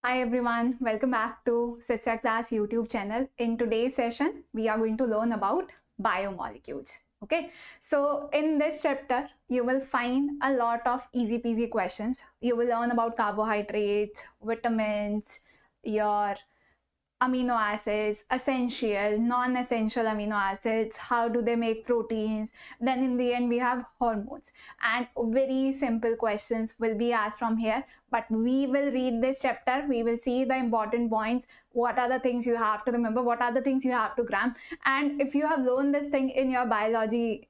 Hi everyone, welcome back to sisyaclass YouTube channel. In today's session, we are going to learn about biomolecules. Okay, so in this chapter, you will find a lot of easy peasy questions. You will learn about carbohydrates, vitamins, your amino acids, essential, non-essential amino acids, how do they make proteins. Then in the end we have hormones, and very simple questions will be asked from here. But we will read this chapter, we will see the important points, what are the things you have to remember, what are the things you have to cram. And if you have learned this thing in your biology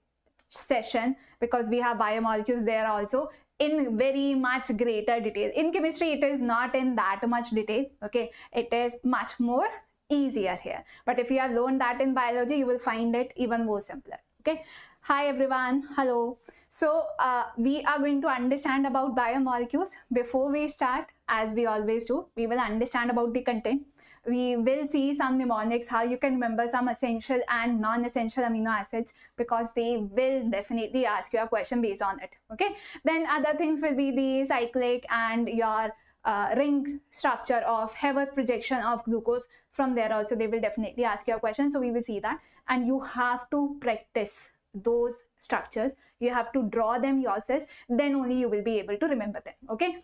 session, because we have biomolecules there also, in very much greater detail. In chemistry, it is not in that much detail, okay? It is much more easier here. But if you have learned that in biology, you will find it even more simpler, okay? Hi everyone, hello. So we are going to understand about biomolecules. Before we start, as we always do, we will understand about the content. We will see some mnemonics, how you can remember some essential and non-essential amino acids, because they will definitely ask you a question based on it, okay? Then other things will be the cyclic and your ring structure of Haworth projection of glucose. From there also they will definitely ask you a question, so we will see that. And you have to practice those structures, you have to draw them yourselves, then only you will be able to remember them, okay?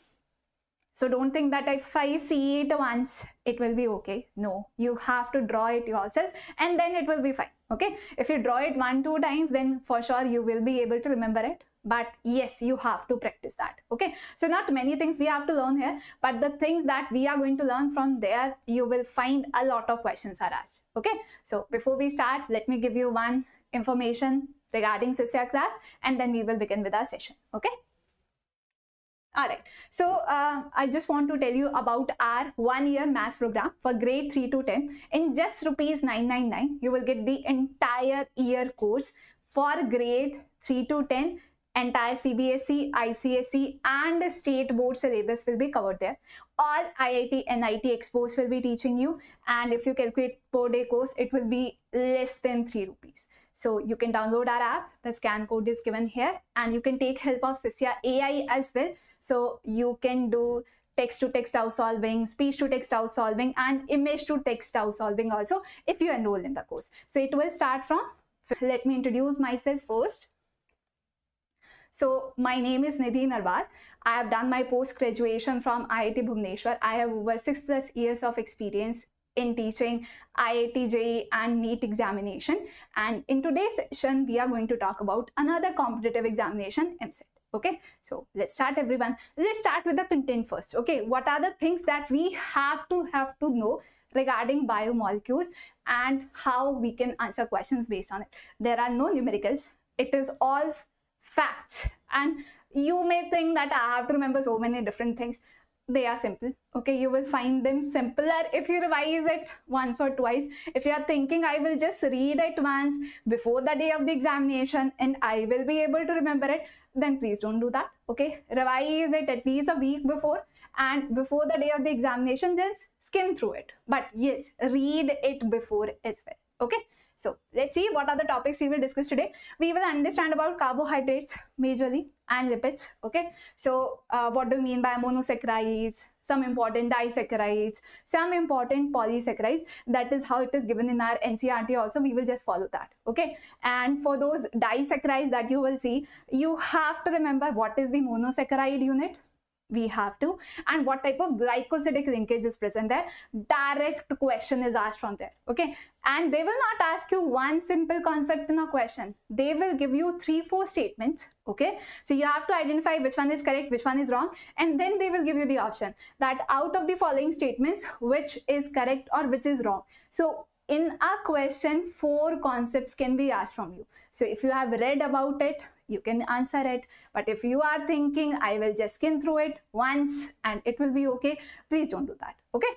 So don't think that if I see it once, it will be okay. No, you have to draw it yourself and then it will be fine, okay? If you draw it 1-2 times, then for sure you will be able to remember it. But yes, you have to practice that, okay? So not many things we have to learn here, but the things that we are going to learn from there, you will find a lot of questions are asked, okay? So before we start, let me give you one information regarding sisyaclass, and then we will begin with our session, okay? All right, so I just want to tell you about our 1-year maths program for grade 3 to 10. In just rupees 999, you will get the entire year course for grade 3 to 10. Entire CBSE, ICSE and state board syllabus will be covered there. All IIT, NIT experts will be teaching you, and if you calculate per day course, it will be less than 3 rupees. So you can download our app, the scan code is given here, and you can take help of Sysya AI as well. So you can do text-to-text out solving, speech-to-text out solving, and image-to-text out solving also if you enroll in the course. So it will start from, let me introduce myself first. So my name is Nidhi Narwal. I have done my post-graduation from IIT Bhubaneswar. I have over 6+ years of experience in teaching IIT JEE and NEET examination. And in today's session, we are going to talk about another competitive examination, EAPCET. Okay, so let's start everyone. Let's start with the content first. Okay, what are the things that we have to know regarding biomolecules and how we can answer questions based on it? There are no numericals. It is all facts, and you may think that I have to remember so many different things. They are simple, okay? You will find them simpler if you revise it once or twice. If you are thinking I will just read it once before the day of the examination and I will be able to remember it, then please don't do that, okay? Revise it at least a week before, and before the day of the examination just skim through it. But yes, read it before as well, okay? So let's see what are the topics we will discuss today. We will understand about carbohydrates majorly and lipids, okay? So what do you mean by monosaccharides, some important disaccharides, some important polysaccharides. That is how it is given in our NCERT also. We will just follow that, okay? And for those disaccharides that you will see, you have to remember what is the monosaccharide unit. We have to, and what type of glycosidic linkage is present there. Direct question is asked from there, okay? And they will not ask you one simple concept in a question. They will give you 3-4 statements, okay? So you have to identify which one is correct, which one is wrong, and then they will give you the option that out of the following statements, which is correct or which is wrong. So in a question, 4 concepts can be asked from you. So if you have read about it, you can answer it. But if you are thinking I will just skim through it once and it will be okay, please don't do that, okay?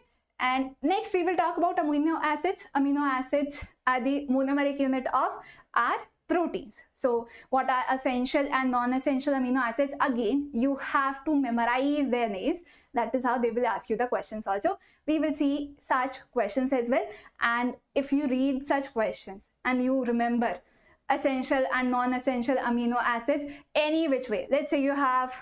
And next we will talk about amino acids. Amino acids are the monomeric unit of our proteins. So what are essential and non-essential amino acids? Again, you have to memorize their names. That is how they will ask you the questions also. We will see such questions as well. And if you read such questions and you remember essential and non-essential amino acids any which way, let's say you have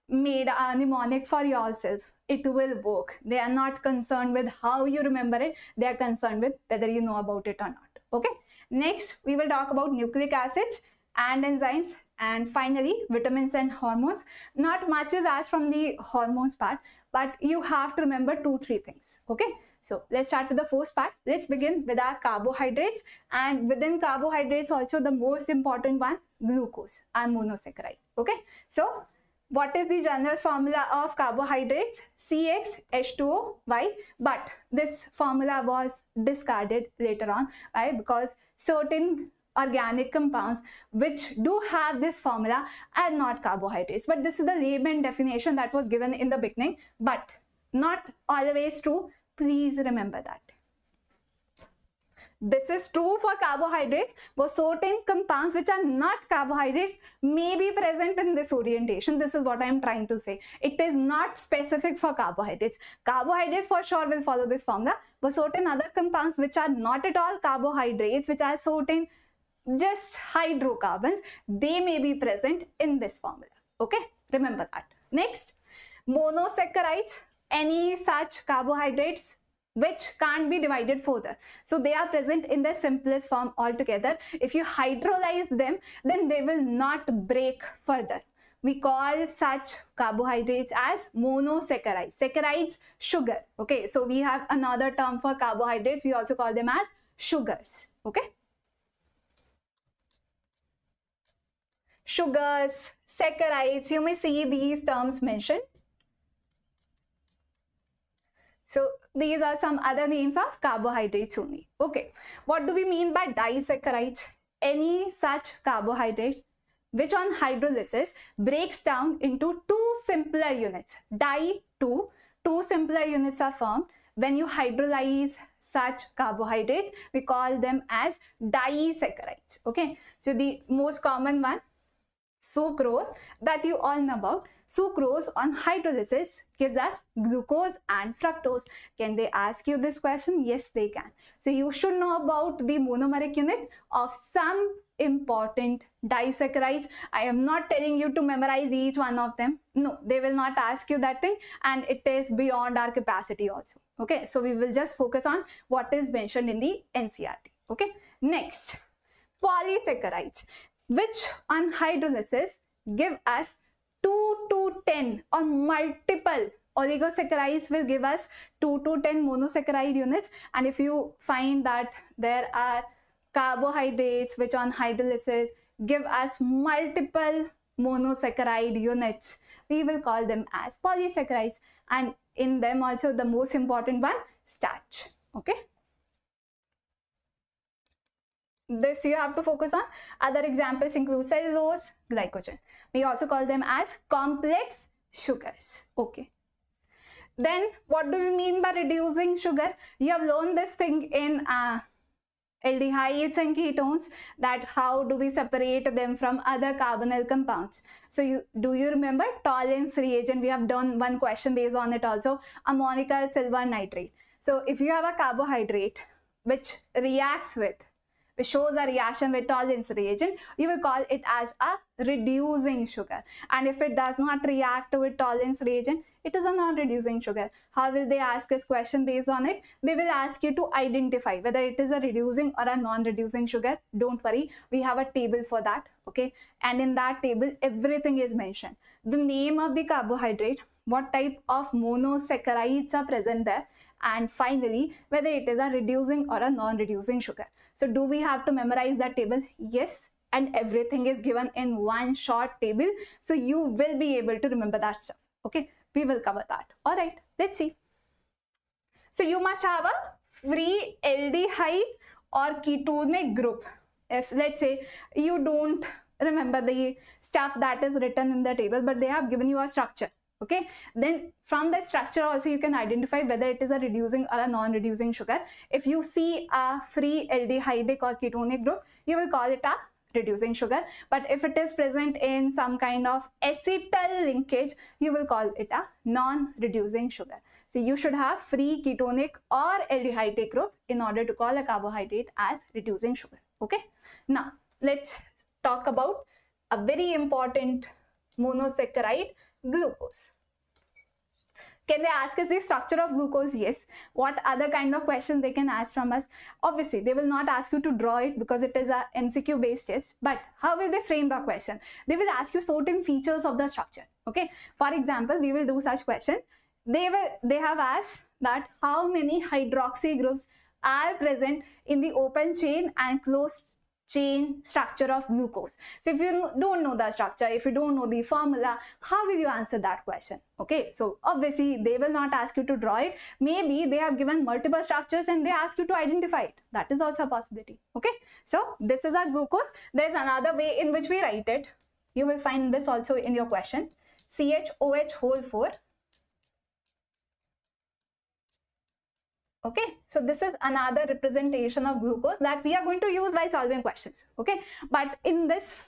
made a mnemonic for yourself, it will work. They are not concerned with how you remember it. They are concerned with whether you know about it or not. Okay. Next, we will talk about nucleic acids and enzymes, and finally vitamins and hormones. Not much is asked from the hormones part, but you have to remember 2-3 things. Okay. So let's start with the first part. Let's begin with our carbohydrates, and within carbohydrates also the most important one, glucose and monosaccharide. Okay. So what is the general formula of carbohydrates? CxH2O. Why? But this formula was discarded later on. Why? Because certain organic compounds which do have this formula are not carbohydrates. But this is the layman definition that was given in the beginning, but not always true. Please remember that. This is true for carbohydrates, but certain compounds which are not carbohydrates may be present in this orientation. This is what I am trying to say. It is not specific for carbohydrates. Carbohydrates for sure will follow this formula, but certain other compounds which are not at all carbohydrates, which are certain just hydrocarbons, they may be present in this formula. Okay, remember that. Next, monosaccharides, any such carbohydrates which can't be divided further. So they are present in their simplest form altogether. If you hydrolyze them, then they will not break further. We call such carbohydrates as monosaccharides. Saccharides, sugar. Okay, so we have another term for carbohydrates. We also call them as sugars. Okay. Sugars, saccharides, you may see these terms mentioned. So these are some other names of carbohydrates only. Okay, what do we mean by disaccharides? Any such carbohydrate which on hydrolysis breaks down into 2 simpler units. Two simpler units are formed. When you hydrolyze such carbohydrates, we call them as disaccharides. Okay, so the most common one, sucrose, that you all know about. Sucrose on hydrolysis gives us glucose and fructose. Can they ask you this question? Yes, they can. So you should know about the monomeric unit of some important disaccharides. I am not telling you to memorize each one of them. No, they will not ask you that thing, and it is beyond our capacity also. Okay, so we will just focus on what is mentioned in the NCERT. Okay, next, polysaccharides, which on hydrolysis give us 2 to 10 or multiple oligosaccharides will give us 2 to 10 monosaccharide units. And if you find that there are carbohydrates which on hydrolysis give us multiple monosaccharide units, we will call them as polysaccharides. And in them also the most important one, starch. Okay. This you have to focus on. Other examples include cellulose, glycogen. We also call them as complex sugars. Okay. Then what do we mean by reducing sugar? You have learned this thing in aldehydes and ketones, that how do we separate them from other carbonyl compounds. So do you remember tolerance reagent? We have done one question based on it also, ammonical silver nitrate. So if you have a carbohydrate which reacts with, which shows a reaction with tolerance reagent, you will call it as a reducing sugar. And if it does not react with tolerance reagent, it is a non-reducing sugar. How will they ask this question based on it? They will ask you to identify whether it is a reducing or a non-reducing sugar. Don't worry, we have a table for that. Okay, and in that table everything is mentioned. The name of the carbohydrate, what type of monosaccharides are present there, and finally whether it is a reducing or a non-reducing sugar. So do we have to memorize that table? Yes, and everything is given in one short table, so you will be able to remember that stuff. Okay, we will cover that. All right, let's see. So you must have a free aldehyde or ketonic group. If let's say you don't remember the stuff that is written in the table, but they have given you a structure. Okay, then from that structure also you can identify whether it is a reducing or a non-reducing sugar. If you see a free aldehydic or ketonic group, you will call it a reducing sugar. But if it is present in some kind of acetyl linkage, you will call it a non-reducing sugar. So you should have free ketonic or aldehydic group in order to call a carbohydrate as reducing sugar. Okay, now let's talk about a very important monosaccharide, glucose. Can they ask us the structure of glucose? Yes. What other kind of questions they can ask from us? Obviously, they will not ask you to draw it because it is a MCQ based test. But how will they frame the question? They will ask you certain features of the structure. Okay. For example, we will do such question. They have asked that how many hydroxy groups are present in the open chain and closed chain structure of glucose. So if you don't know the structure, if you don't know the formula, how will you answer that question? Okay, so obviously they will not ask you to draw it. Maybe they have given multiple structures and they ask you to identify it. That is also a possibility. Okay, so this is our glucose. There is another way in which we write it. You will find this also in your question. CHOH whole 4. Okay, so this is another representation of glucose that we are going to use while solving questions. Okay, but in this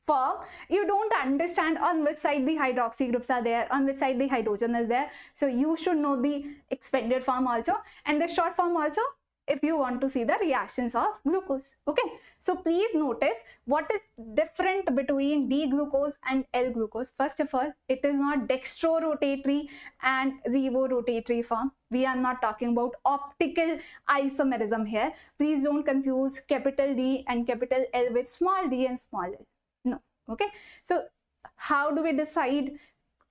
form, you don't understand on which side the hydroxy groups are there, on which side the hydrogen is there. So you should know the expanded form also and the short form also, if you want to see the reactions of glucose. Okay, so please notice what is different between D-glucose and L-glucose. First of all, it is not dextrorotatory and revorotatory form. We are not talking about optical isomerism here. Please don't confuse capital D and capital L with small d and small l. No. Okay, so how do we decide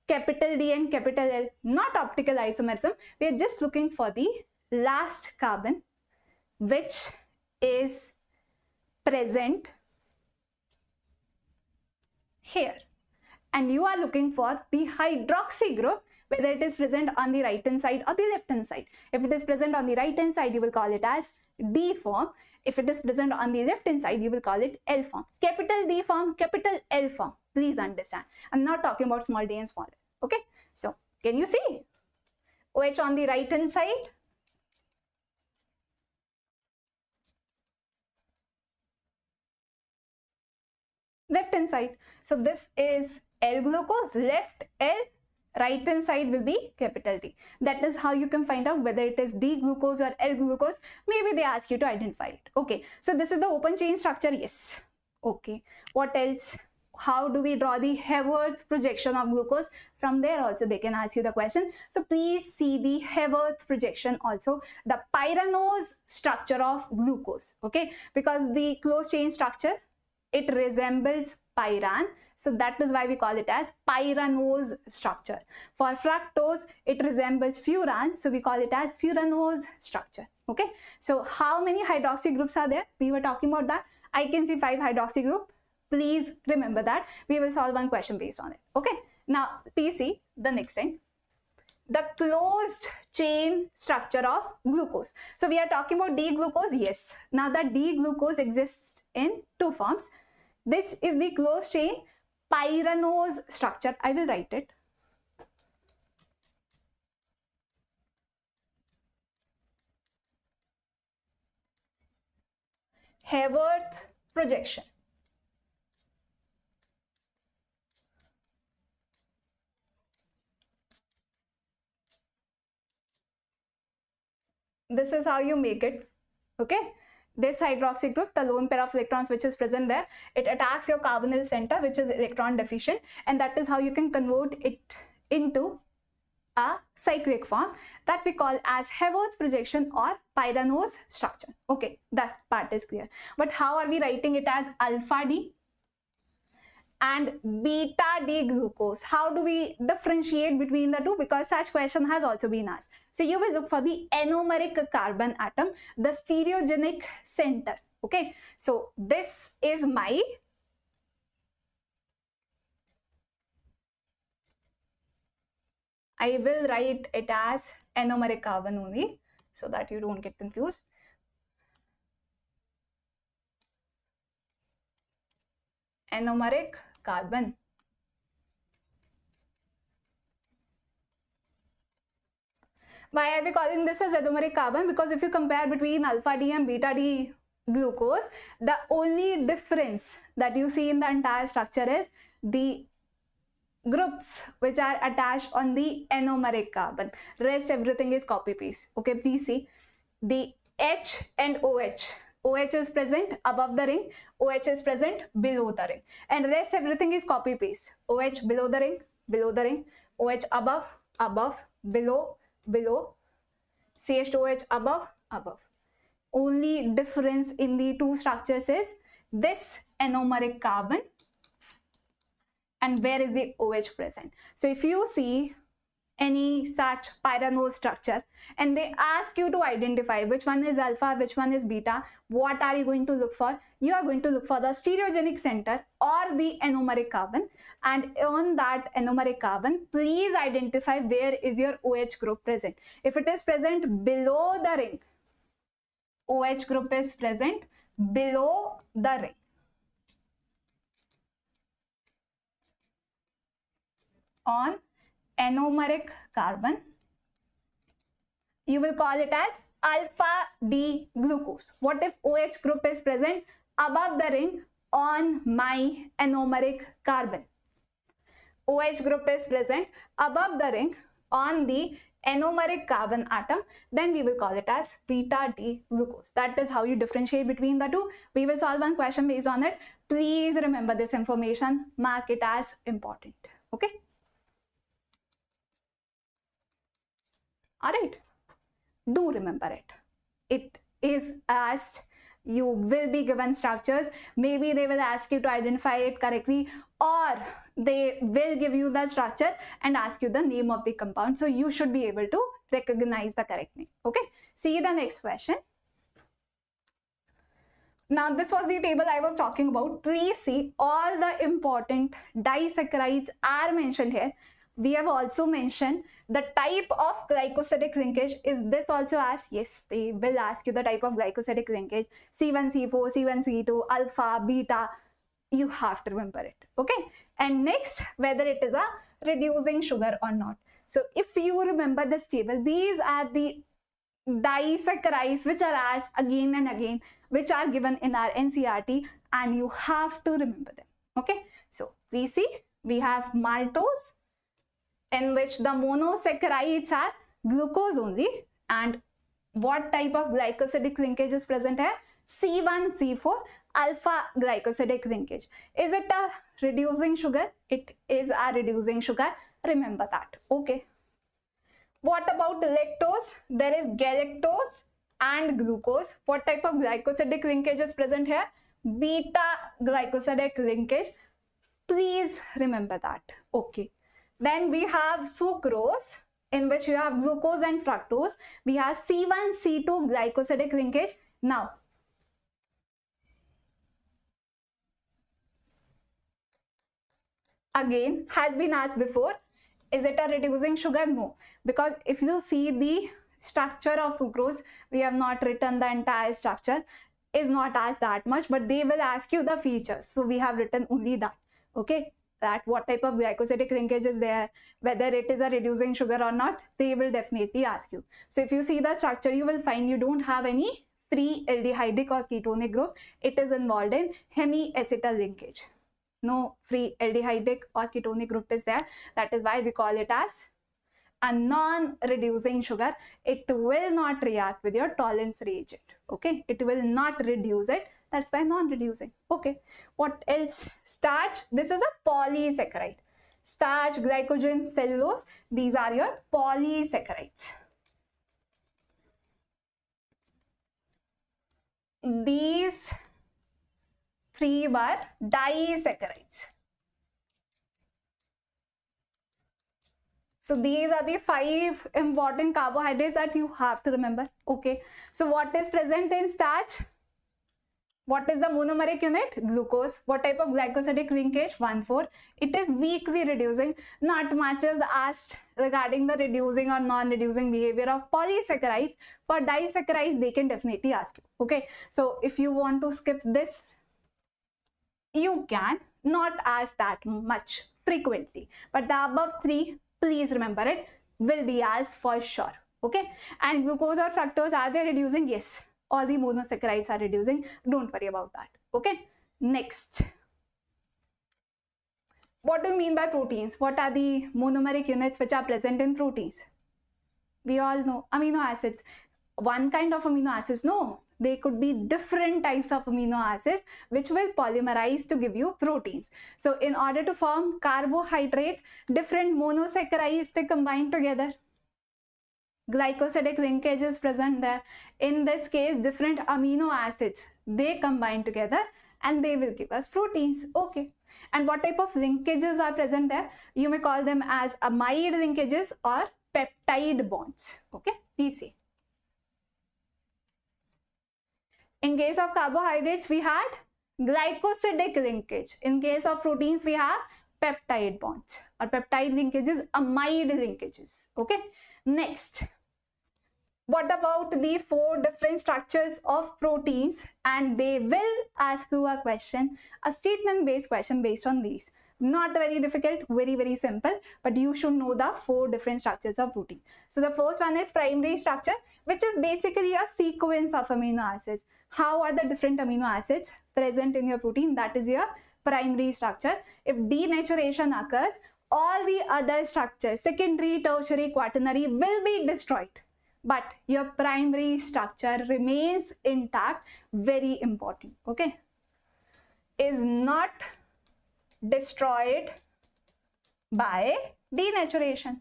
capital D and capital L? Not optical isomerism. We are just looking for the last carbon which is present here, and you are looking for the hydroxy group, whether it is present on the right hand side or the left hand side. If it is present on the right hand side, you will call it as D form. If it is present on the left hand side, you will call it L form. Capital D form, capital L form. Please understand, I'm not talking about small d and small l. Okay, so can you see OH on the right hand side? Left hand side. So this is L-glucose, left L, right hand side will be capital D. That is how you can find out whether it is D-glucose or L-glucose. Maybe they ask you to identify it. Okay, so this is the open chain structure. Yes. Okay, what else? How do we draw the Haworth projection of glucose? From there also they can ask you the question. So please see the Haworth projection also, the pyranose structure of glucose. Okay, because the closed chain structure, it resembles pyran, so that is why we call it as pyranose structure. For fructose, it resembles furan, so we call it as furanose structure. Okay, so how many hydroxy groups are there? We were talking about that. I can see 5 hydroxy group. Please remember that. We will solve one question based on it. Okay, now please see the next thing, the closed chain structure of glucose. So we are talking about D-glucose. Yes, now that D-glucose exists in 2 forms. This is the closed chain pyranose structure. I will write it. Haworth projection. This is how you make it. Okay, this hydroxy group, the lone pair of electrons which is present there, it attacks your carbonyl center which is electron deficient, and that is how you can convert it into a cyclic form that we call as Haworth projection or pyranose structure. Okay, that part is clear. But how are we writing it as alpha D and beta D glucose? How do we differentiate between the two? Because such question has also been asked. So you will look for the anomeric carbon atom, the stereogenic center. Okay, so this is my I will write it as anomeric carbon only so that you don't get confused. Anomeric carbon. Why are we calling this as anomeric carbon? Because if you compare between alpha D and beta D glucose, the only difference that you see in the entire structure is the groups which are attached on the anomeric carbon. Rest everything is copy paste. Okay, please see the H and OH. OH is present above the ring, OH is present below the ring, and rest everything is copy paste. OH below the ring, OH above, below, CH2OH above. Only difference in the two structures is this anomeric carbon and where is the OH present. So if you see any such pyranose structure and they ask you to identify which one is alpha, which one is beta, what are you going to look for? You are going to look for the stereogenic center or the anomeric carbon, and on that anomeric carbon, please identify where is your OH group present. If it is present below the ring, OH group is present below the ring. On anomeric carbon, you will call it as alpha D glucose. What if OH group is present above the ring on my anomeric carbon? OH group is present above the ring on the anomeric carbon atom, then we will call it as beta D glucose. That is how you differentiate between the two. We will solve one question based on it. Please remember this information, mark it as important. Okay. Alright, do remember it. It is asked, you will be given structures, maybe they will ask you to identify it correctly, or they will give you the structure and ask you the name of the compound. So you should be able to recognize the correct name. Okay, see the next question. Now this was the table I was talking about. Please see all the important disaccharides are mentioned here. We have also mentioned the type of glycosidic linkage. Is this also asked? Yes, they will ask you the type of glycosidic linkage. C1, C4, C1, C2, alpha, beta. You have to remember it. Okay. And next, whether it is a reducing sugar or not. So if you remember this table, these are the disaccharides which are asked again and again, which are given in our NCERT, and you have to remember them. Okay. So please see, we have maltose, in which the monosaccharides are glucose only, and what type of glycosidic linkage is present here? C1, C4, alpha glycosidic linkage. Is it a reducing sugar? It is a reducing sugar. Remember that. Okay. What about lactose? There is galactose and glucose. What type of glycosidic linkage is present here? Beta glycosidic linkage. Please remember that. Okay. Then we have sucrose, in which you have glucose and fructose. We have C1, C2 glycosidic linkage. Now, again, has been asked before, is it a reducing sugar? No, because if you see the structure of sucrose, we have not written the entire structure, is not asked that much, but they will ask you the features. So we have written only that. Okay. That what type of glycosidic linkage is there, whether it is a reducing sugar or not, they will definitely ask you. So if you see the structure, you will find you don't have any free aldehydic or ketonic group. It is involved in hemiacetal linkage. No free aldehydic or ketonic group is there. That is why we call it as a non-reducing sugar. It will not react with your tolerance reagent. Okay, it will not reduce it. That's why non-reducing. Okay, what else? Starch. This is a polysaccharide. Starch, glycogen, cellulose. These are your polysaccharides. These three were disaccharides. So these are the 5 important carbohydrates that you have to remember. Okay, so what is present in starch? What is the monomeric unit? Glucose. What type of glycosidic linkage? 1,4. It is weakly reducing. Not much is asked regarding the reducing or non-reducing behavior of polysaccharides. For disaccharides, they can definitely ask you. Okay. So if you want to skip this, you can not ask that much frequently. But the above 3, please remember it, will be asked for sure. Okay. And glucose or fructose, are they reducing? Yes. All the monosaccharides are reducing. Don't worry about that. Okay. Next. What do you mean by proteins? What are the monomeric units which are present in proteins? We all know amino acids. One kind of amino acids? No. They could be different types of amino acids which will polymerize to give you proteins. So in order to form carbohydrates, different monosaccharides, they combine together. Glycosidic linkage is present there. In this case, different amino acids, they combine together and they will give us proteins. Okay. And what type of linkages are present there? You may call them as amide linkages or peptide bonds. Okay. Please see. In case of carbohydrates, we had glycosidic linkage. In case of proteins, we have peptide bonds or peptide linkages, amide linkages. Okay. Next, what about the 4 different structures of proteins? And they will ask you a question, a statement-based question based on these. Not very difficult, very simple, but you should know the 4 different structures of protein. So the first one is primary structure, which is basically a sequence of amino acids. How are the different amino acids present in your protein? That is your primary structure. If denaturation occurs, all the other structures, secondary, tertiary, quaternary, will be destroyed. But your primary structure remains intact. Very important. Okay. Is not destroyed by denaturation.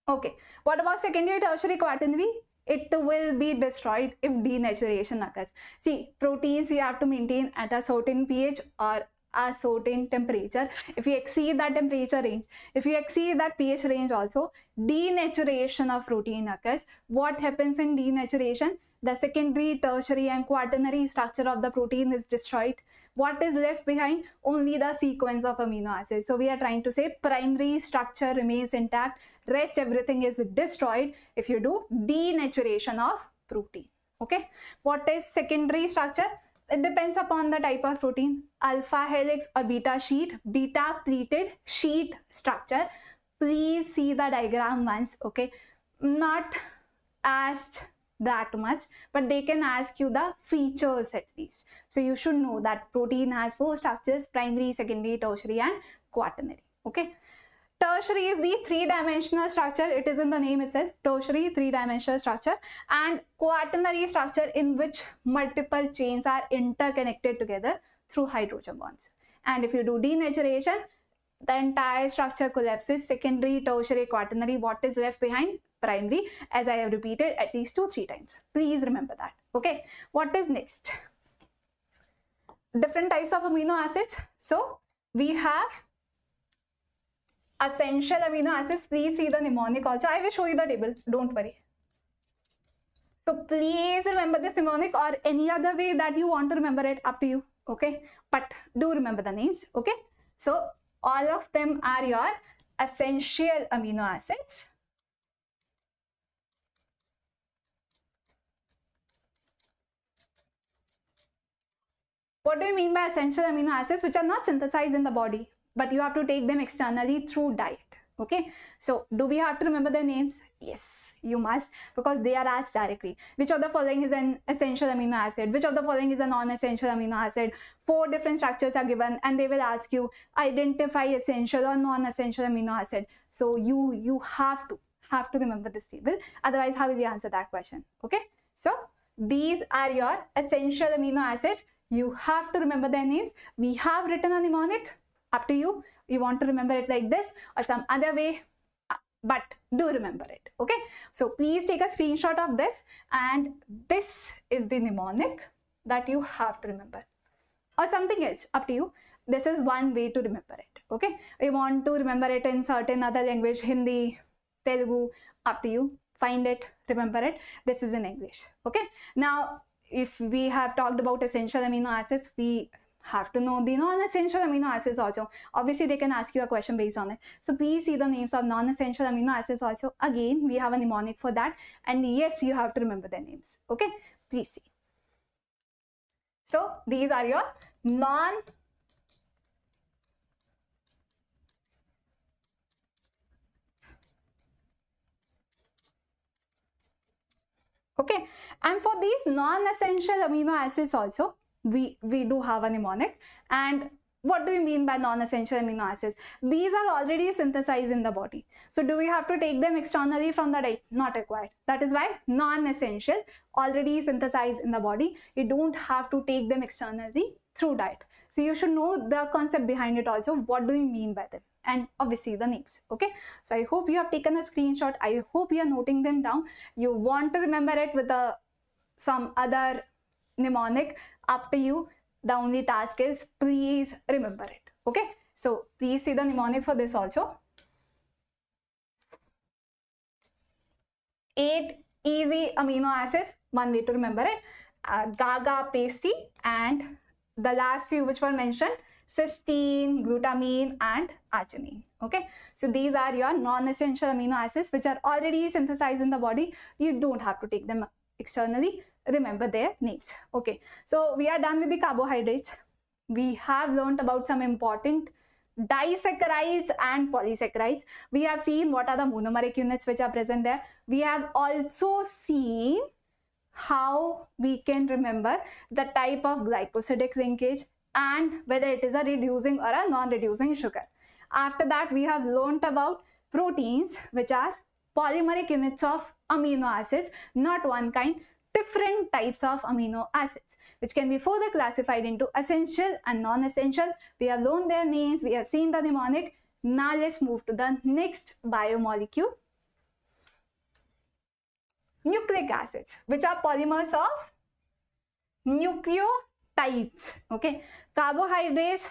Okay. What about secondary, tertiary, quaternary? It will be destroyed if denaturation occurs. See, proteins you have to maintain at a certain pH or a certain temperature. If you exceed that temperature range, if you exceed that pH range also, denaturation of protein occurs. What happens in denaturation? The secondary, tertiary and quaternary structure of the protein is destroyed. What is left behind? Only the sequence of amino acids. So we are trying to say primary structure remains intact, rest everything is destroyed if you do denaturation of protein. Okay. What is secondary structure? It depends upon the type of protein. Alpha helix or beta sheet, beta pleated sheet structure. Please see the diagram once. Okay. Not asked that much, but they can ask you the features at least. So you should know that protein has 4 structures: primary, secondary, tertiary and quaternary. Okay. Tertiary is the 3-dimensional structure. It is in the name itself. Tertiary, 3-dimensional structure, and quaternary structure in which multiple chains are interconnected together through hydrogen bonds. And if you do denaturation, the entire structure collapses. Secondary, tertiary, quaternary. What is left behind? Primary, as I have repeated at least 2-3 times. Please remember that. Okay. What is next? Different types of amino acids. So we have essential amino acids. Please see the mnemonic also. I will show you the table. Don't worry. So please remember this mnemonic, or any other way that you want to remember it, up to you. Okay. But do remember the names. Okay. So all of them are your essential amino acids. What do you mean by essential amino acids? Which are not synthesized in the body, but you have to take them externally through diet. Okay. So do we have to remember their names? Yes, you must, because they are asked directly. Which of the following is an essential amino acid? Which of the following is a non-essential amino acid? 4 different structures are given and they will ask you identify essential or non-essential amino acid. So you have to remember this table. Otherwise, how will you answer that question? Okay. So these are your essential amino acids. You have to remember their names. We have written a mnemonic. Up to you. You want to remember it like this or some other way, but do remember it. Okay. So please take a screenshot of this, and this is the mnemonic that you have to remember, or something else. Up to you. This is one way to remember it. Okay. You want to remember it in certain other language, Hindi, Telugu. Up to you. Find it, remember it. This is in English. Okay. Now, if we have talked about essential amino acids, we have to know the non-essential amino acids also. Obviously, they can ask you a question based on it. So please see the names of non-essential amino acids also. Again, we have a mnemonic for that. And yes, you have to remember their names. Okay, please see. So these are your Okay, and for these non-essential amino acids also, we do have a mnemonic, and What do you mean by non-essential amino acids? These are already synthesized in the body. So do we have to take them externally from the diet? Not required. That is why non-essential, already synthesized in the body. You don't have to take them externally through diet. So you should know the concept behind it also. What do you mean by them? And obviously the names. Okay. So I hope you have taken a screenshot. I hope you are noting them down. You want to remember it with some other mnemonic, up to you. The only task is please remember it. Okay, so please see the mnemonic for this also. 8 easy amino acids, one way to remember it. GAGA, pasty, and the last few which were mentioned, cysteine, glutamine, and arginine. Okay, so these are your non-essential amino acids which are already synthesized in the body. You don't have to take them externally. Remember their names. Okay, so we are done with the carbohydrates. We have learned about some important disaccharides and polysaccharides. We have seen what are the monomeric units which are present there. We have also seen how we can remember the type of glycosidic linkage and whether it is a reducing or a non-reducing sugar. After that, we have learned about proteins, which are polymeric units of amino acids, not one kind, different types of amino acids, which can be further classified into essential and non-essential. We have learned their names, we have seen the mnemonic. Now let's move to the next biomolecule. Nucleic acids, which are polymers of nucleotides. Okay, carbohydrates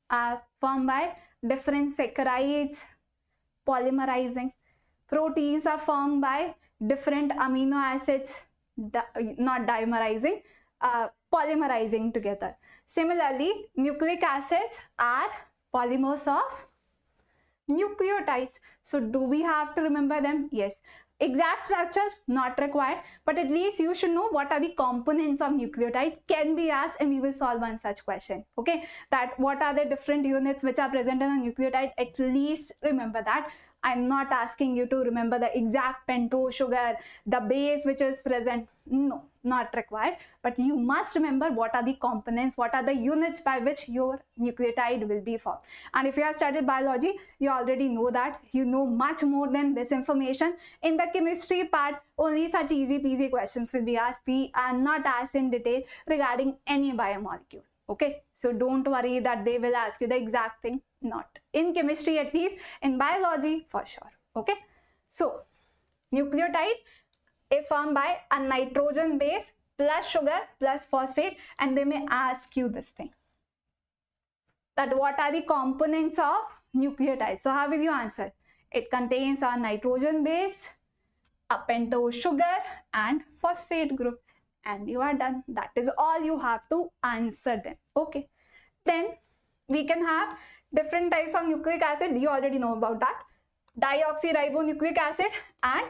are formed by different saccharides polymerizing. Proteins are formed by different amino acids, not dimerizing, polymerizing together. Similarly, nucleic acids are polymers of nucleotides. So do we have to remember them? Yes. Exact structure not required, but at least you should know what are the components of nucleotide. Can be asked and we will solve one such question. Okay, that what are the different units which are present in a nucleotide. At least remember that. I'm not asking you to remember the exact pentose sugar, the base which is present. No, not required. But you must remember what are the components, what are the units by which your nucleotide will be formed. And if you have studied biology, you already know that. You know much more than this information. In the chemistry part, only such easy peasy questions will be asked. We are not asked in detail regarding any biomolecule. Okay, so don't worry that they will ask you the exact thing. Not in chemistry, at least in biology for sure. Okay, so nucleotide is formed by a nitrogen base plus sugar plus phosphate, and they may ask you this thing, that what are the components of nucleotide. So how will you answer? It contains a nitrogen base, a pentose sugar, and phosphate group. And you are done. That is all you have to answer them. Okay. Then we can have different types of nucleic acid. You already know about that. Deoxyribonucleic acid and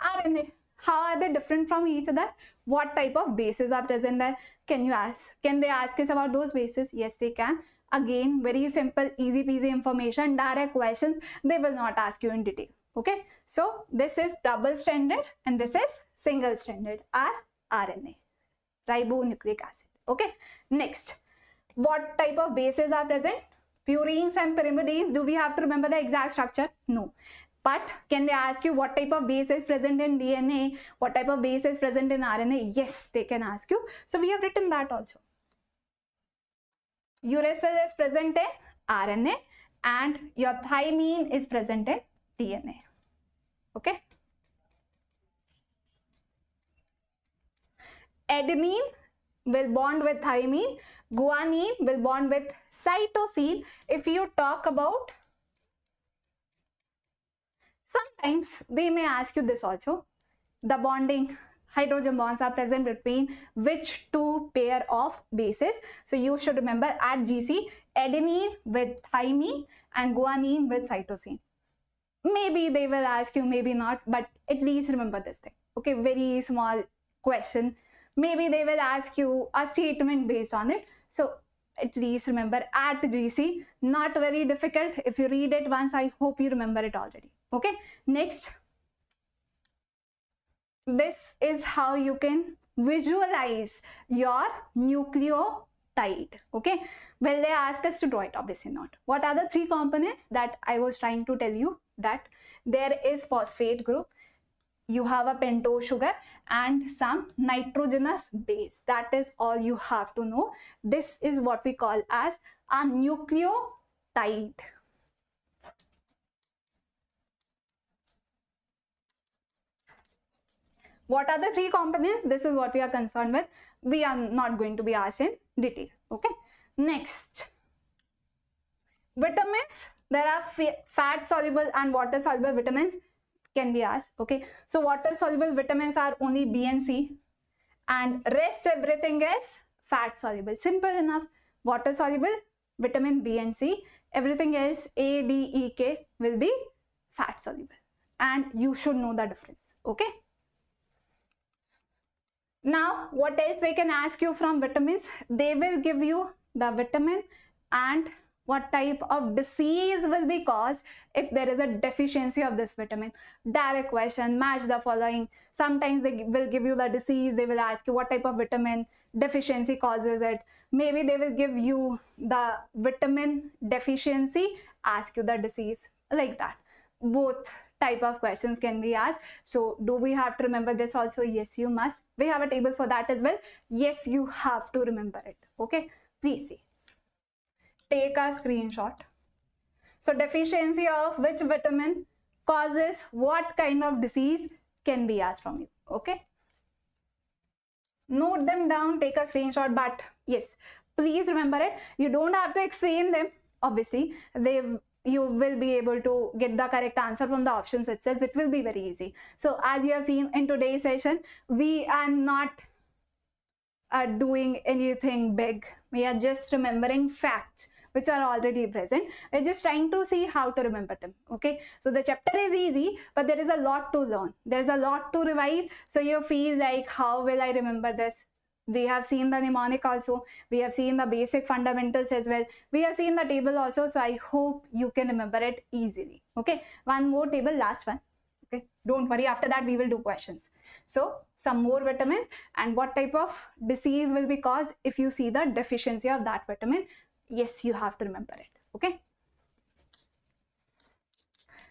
RNA. How are they different from each other? What type of bases are present there? Can they ask us about those bases? Yes, they can. Again, very simple, easy peasy information, direct questions. They will not ask you in detail. Okay. So this is double stranded and this is single stranded RNA, ribonucleic acid. Okay, next, what type of bases are present? Purines and pyrimidines. Do we have to remember the exact structure? No. But can they ask you what type of base is present in DNA? What type of base is present in RNA? Yes, they can ask you. So we have written that also. Uracil is present in RNA and your thymine is present in DNA. Okay. Adenine will bond with thymine, guanine will bond with cytosine. If you talk about, sometimes they may ask you this also, the bonding hydrogen bonds are present between which two pair of bases. So you should remember at GC, adenine with thymine and guanine with cytosine. Maybe they will ask you, maybe not, but at least remember this thing. Okay, very small question. Maybe they will ask you a statement based on it. So at least remember at GC, not very difficult. If you read it once, I hope you remember it already. Okay, next. This is how you can visualize your nucleotides. Nucleotide. Okay, will they ask us to draw it? Obviously not. What are the three components that I was trying to tell you? That there is phosphate group, you have a pentose sugar, and some nitrogenous base. That is all you have to know. This is what we call as a nucleotide. What are the three components? This is what we are concerned with. We are not going to be asked in detail. Okay. Next, vitamins. There are fat soluble and water soluble vitamins can be asked. Okay. So water soluble vitamins are only B and C, and rest everything is fat soluble. Simple enough. Water soluble vitamin B and C. Everything else A, D, E, K will be fat soluble, and you should know the difference. Okay. Now, what else they can ask you from vitamins? They will give you the vitamin and what type of disease will be caused if there is a deficiency of this vitamin. Direct question, match the following. Sometimes they will give you the disease. They will ask you what type of vitamin deficiency causes it. Maybe they will give you the vitamin deficiency, ask you the disease, like that. Both type of questions can be asked. So do we have to remember this also? Yes, you must. We have a table for that as well. Yes, you have to remember it. Okay, please see. Take a screenshot. So deficiency of which vitamin causes what kind of disease can be asked from you. Okay, note them down, take a screenshot, but yes, please remember it. You don't have to explain them. Obviously, you will be able to get the correct answer from the options itself. It will be very easy. So as you have seen in today's session, we are not doing anything big. We are just remembering facts which are already present. We're just trying to see how to remember them. Okay, so the chapter is easy, but there is a lot to learn. There's a lot to revise. So you feel like, how will I remember this? We have seen the mnemonic also. We have seen the basic fundamentals as well. We have seen the table also. So I hope you can remember it easily. Okay, one more table, last one. Okay, don't worry, after that we will do questions. So some more vitamins and what type of disease will be caused if you see the deficiency of that vitamin. Yes, you have to remember it. Okay,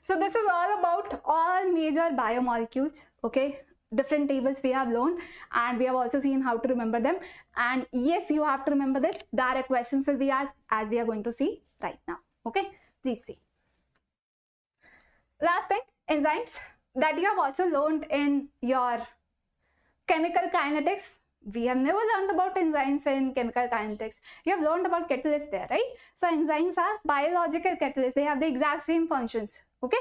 so this is all about all major biomolecules. Okay, different tables we have learned, and we have also seen how to remember them. And yes, you have to remember this. Direct questions will be asked, as we are going to see right now. Okay, please see. Last thing, enzymes, that you have also learned in your chemical kinetics. We have never learned about enzymes in chemical kinetics. You have learned about catalysts there, right? So enzymes are biological catalysts. They have the exact same functions. Okay,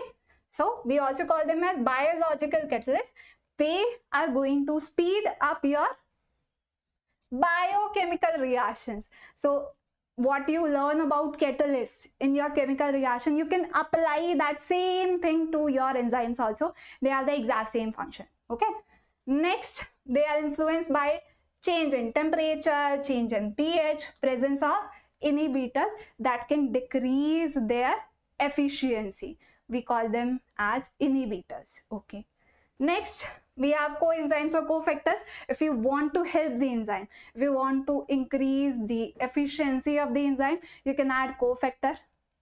so we also call them as biological catalysts. They are going to speed up your biochemical reactions. So what you learn about catalysts in your chemical reaction, you can apply that same thing to your enzymes also. They have the exact same function. Okay, next, they are influenced by change in temperature, change in pH, presence of inhibitors that can decrease their efficiency. We call them as inhibitors. Okay, next, we have coenzymes or cofactors. If you want to help the enzyme, if you want to increase the efficiency of the enzyme, you can add cofactor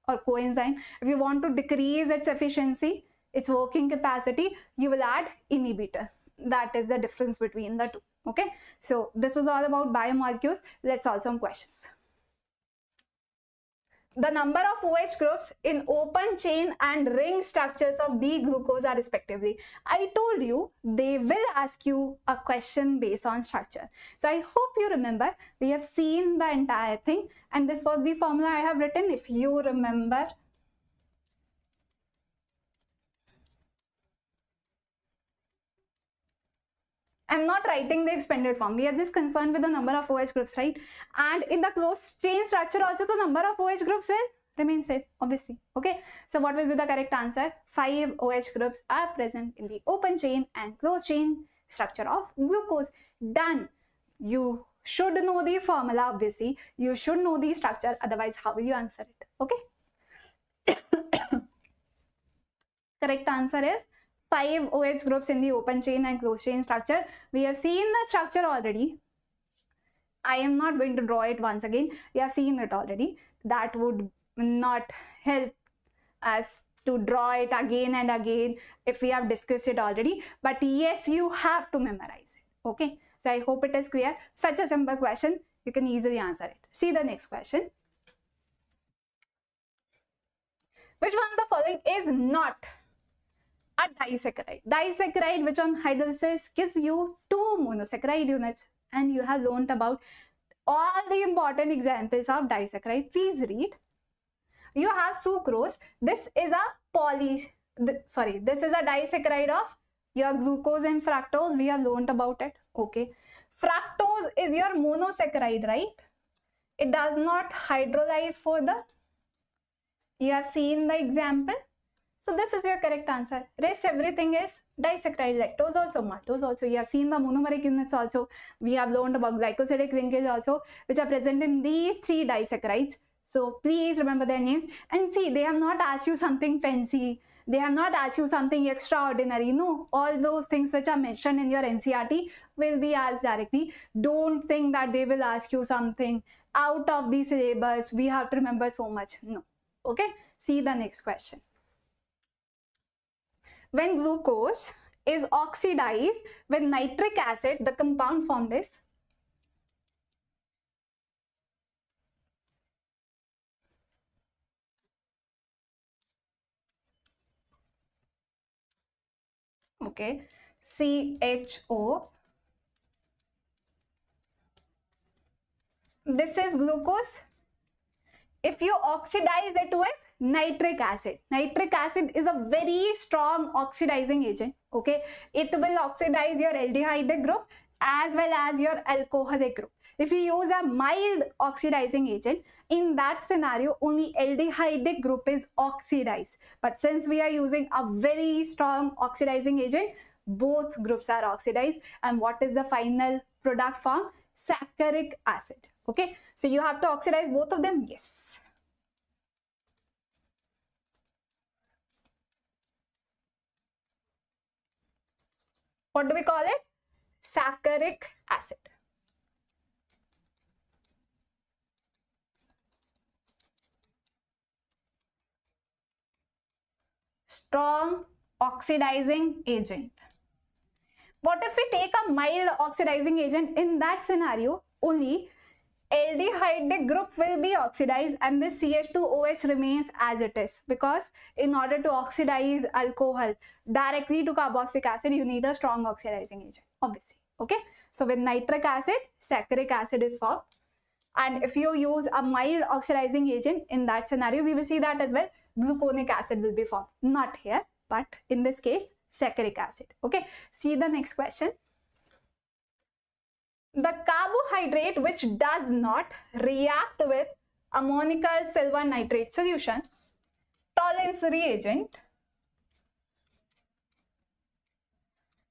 or coenzyme. If you want to decrease its efficiency, its working capacity, you will add inhibitor. That is the difference between the two. Okay, so this was all about biomolecules. Let's solve some questions. The number of OH groups in open chain and ring structures of D-glucose are respectively. I told you they will ask you a question based on structure. So I hope you remember. We have seen the entire thing, and this was the formula I have written. If you remember, I'm not writing the expanded form. We are just concerned with the number of OH groups, right? And in the closed chain structure also, the number of OH groups will remain same, obviously. Okay, so what will be the correct answer? 5 OH groups are present in the open chain and closed chain structure of glucose. Done. You should know the formula, obviously. You should know the structure, otherwise how will you answer it? Okay. Correct answer is 5 OH groups in the open chain and closed chain structure. We have seen the structure already. I am not going to draw it once again. We have seen it already. That would not help us to draw it again and again if we have discussed it already. But yes, you have to memorize it. Okay. So I hope it is clear. Such a simple question, you can easily answer it. See the next question. Which one of the following is not a disaccharide? Disaccharide which on hydrolysis gives you 2 monosaccharide units, and you have learnt about all the important examples of disaccharide. Please read. You have sucrose. This is a this is a disaccharide of your glucose and fructose. We have learnt about it. Okay. Fructose is your monosaccharide, right? It does not hydrolyze for the, you have seen the example. So this is your correct answer. Rest everything is disaccharide. Lactose also, maltose also. You have seen the monomeric units also. We have learned about glycosidic linkage also, which are present in these 3 disaccharides. So please remember their names. And see, they have not asked you something fancy. They have not asked you something extraordinary. No, all those things which are mentioned in your NCERT will be asked directly. Don't think that they will ask you something out of the syllabus. We have to remember so much. No. Okay. See the next question. When glucose is oxidized with nitric acid, the compound formed is? Okay, CHO. This is glucose. If you oxidize it with nitric acid is a very strong oxidizing agent. Okay, it will oxidize your aldehyde group as well as your alcoholic group. If you use a mild oxidizing agent, in that scenario only aldehyde group is oxidized. But since we are using a very strong oxidizing agent, both groups are oxidized. And what is the final product form? Saccharic acid. Okay, so you have to oxidize both of them. Yes. What do we call it? Saccharic acid. Strong oxidizing agent. What if we take a mild oxidizing agent? In that scenario, only aldehyde group will be oxidized and this CH2OH remains as it is, because in order to oxidize alcohol directly to carboxylic acid, you need a strong oxidizing agent, obviously. Okay, so with nitric acid, saccharic acid is formed. And if you use a mild oxidizing agent, in that scenario, we will see that as well, gluconic acid will be formed. Not here, but in this case, saccharic acid. Okay, see the next question. The carbohydrate which does not react with ammonical silver nitrate solution, tolerance reagent.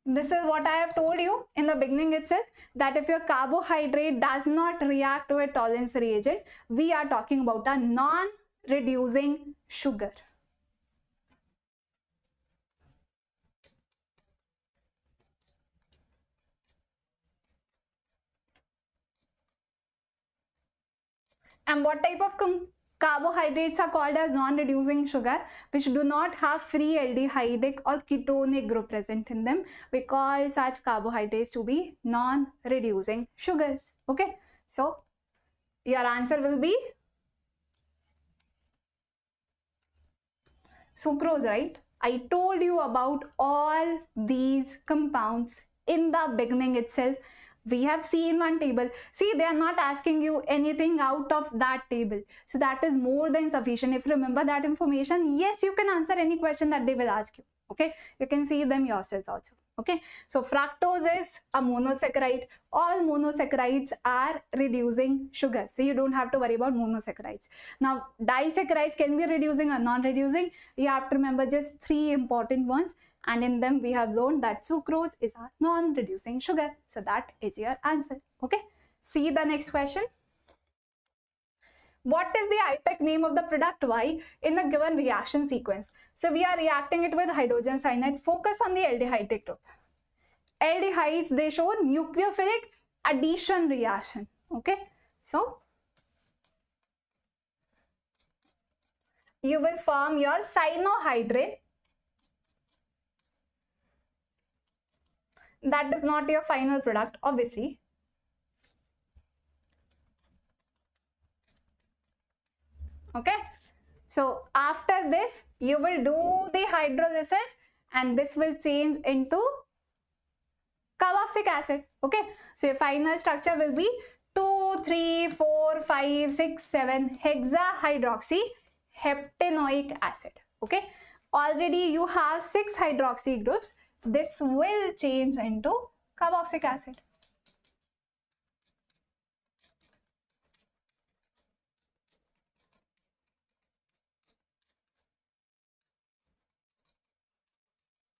This is what I have told you in the beginning itself, that if your carbohydrate does not react with tolerance reagent, we are talking about a non-reducing sugar. And what type of carbohydrates are called as non-reducing sugar? Which do not have free aldehydic or ketonic group present in them. We call such carbohydrates to be non-reducing sugars. Okay, so your answer will be sucrose, right? I told you about all these compounds in the beginning itself. We have seen one table. See, they are not asking you anything out of that table. So that is more than sufficient. If you remember that information, yes, you can answer any question that they will ask you. Okay, you can see them yourselves also. Okay, so fructose is a monosaccharide. All monosaccharides are reducing sugar. So you don't have to worry about monosaccharides. Now, disaccharides can be reducing or non-reducing. You have to remember just 3 important ones. And in them, we have learned that sucrose is a non-reducing sugar. So that is your answer. Okay. See the next question. What is the IPEC name of the product Y in the given reaction sequence? So we are reacting it with hydrogen cyanide. Focus on the aldehyde group. Aldehydes, they show nucleophilic addition reaction. Okay, so you will form your cyanohydrin. That is not your final product, obviously. Okay, so after this, you will do the hydrolysis and this will change into carboxylic acid. Okay, so your final structure will be 2, 3, 4, 5, 6, 7 hexahydroxy heptanoic acid. Okay, already you have 6 hydroxy groups. This will change into carboxylic acid.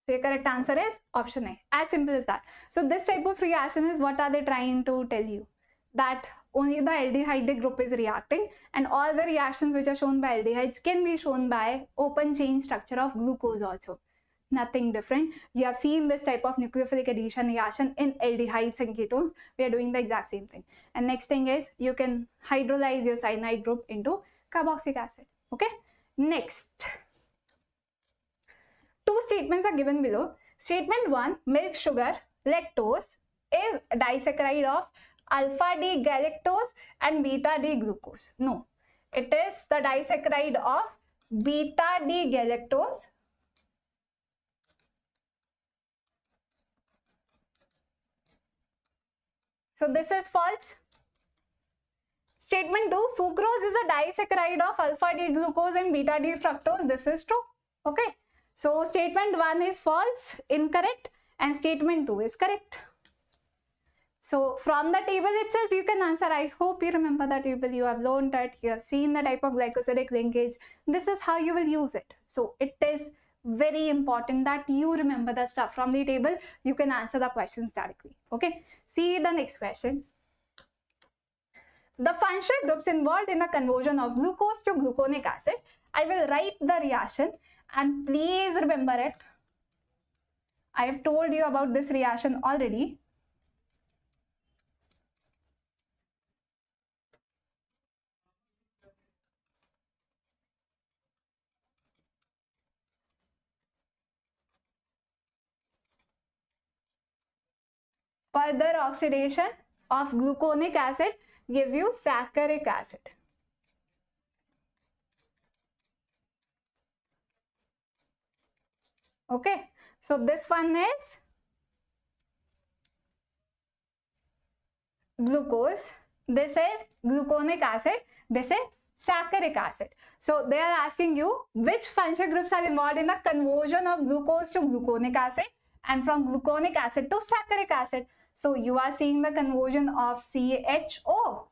So your correct answer is option A. As simple as that. So this type of reaction is what are they trying to tell you? That only the aldehyde group is reacting and all the reactions which are shown by aldehydes can be shown by open chain structure of glucose also. Nothing different. You have seen this type of nucleophilic addition reaction in aldehydes and ketones. We are doing the exact same thing. And next thing is you can hydrolyze your cyanide group into carboxylic acid. Okay. Next. Two statements are given below. Statement 1, milk sugar, lactose is disaccharide of alpha D galactose and beta D glucose. No, it is the disaccharide of beta D galactose so this is false. Statement 2, sucrose is the disaccharide of alpha D glucose and beta D fructose. This is true. Okay. So statement 1 is false, incorrect, and statement 2 is correct. So from the table itself, you can answer. I hope you remember the table. You have learned it. You have seen the type of glycosidic linkage. This is how you will use it. So it is very important that you remember the stuff from the table. You can answer the questions directly. Okay. See the next question. The functional groups involved in the conversion of glucose to gluconic acid. I will write the reaction. And please remember it. I have told you about this reaction already. Further oxidation of gluconic acid gives you saccharic acid. Okay, so this one is glucose, this is gluconic acid, this is saccharic acid. So they are asking you which functional groups are involved in the conversion of glucose to gluconic acid and from gluconic acid to saccharic acid. So you are seeing the conversion of CHO